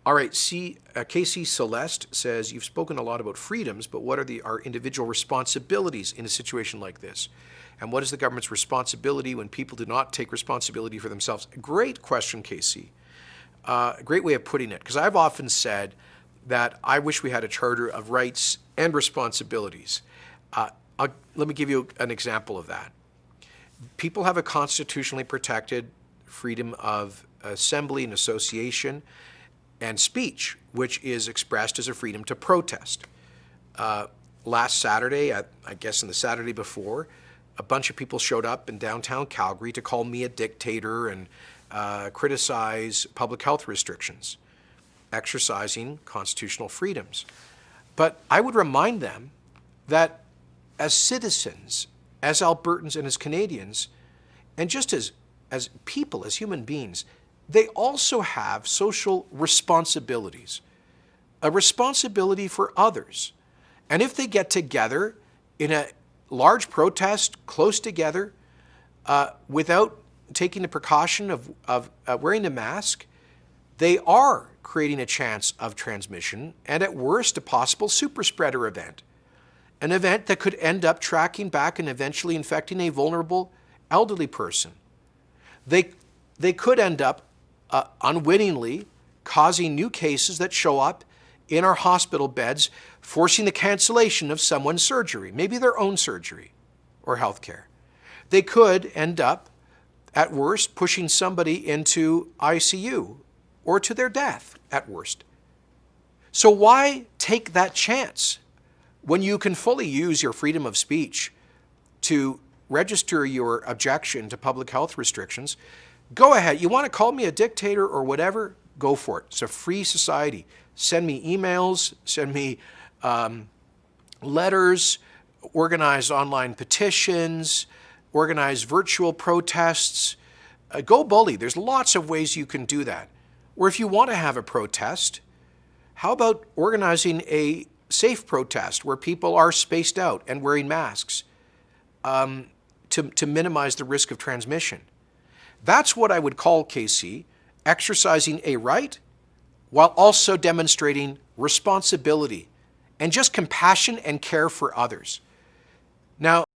All right, KC Celeste says, you've spoken a lot about freedoms, but what are our individual responsibilities in a situation like this? And what is the government's responsibility when people do not take responsibility for themselves? Great question, KC. Great way of putting it, because I've often said that I wish we had a charter of rights and responsibilities. Let me give you an example of that. People have a constitutionally protected freedom of assembly and association and speech, which is expressed as a freedom to protest. Last Saturday, I guess in the Saturday before, a bunch of people showed up in downtown Calgary to call me a dictator and criticize public health restrictions, exercising constitutional freedoms. But I would remind them that as citizens, as Albertans and as Canadians, and just as people, as human beings, they also have social responsibilities, a responsibility for others. And if they get together in a large protest, close together, without taking the precaution of wearing a mask, they are creating a chance of transmission and at worst a possible super spreader event. An event that could end up tracking back and eventually infecting a vulnerable elderly person. They could end up unwittingly causing new cases that show up in our hospital beds, forcing the cancellation of someone's surgery, maybe their own surgery or health care. They could end up, at worst, pushing somebody into ICU or to their death, at worst. So why take that chance when you can fully use your freedom of speech to register your objection to public health restrictions? Go ahead. You want to call me a dictator or whatever? Go for it. It's a free society. Send me emails, send me letters, organize online petitions, organize virtual protests. Go bully. There's lots of ways you can do that. Or if you want to have a protest, how about organizing a safe protest where people are spaced out and wearing masks to minimize the risk of transmission? That's what I would call, KC, exercising a right while also demonstrating responsibility and just compassion and care for others. Now,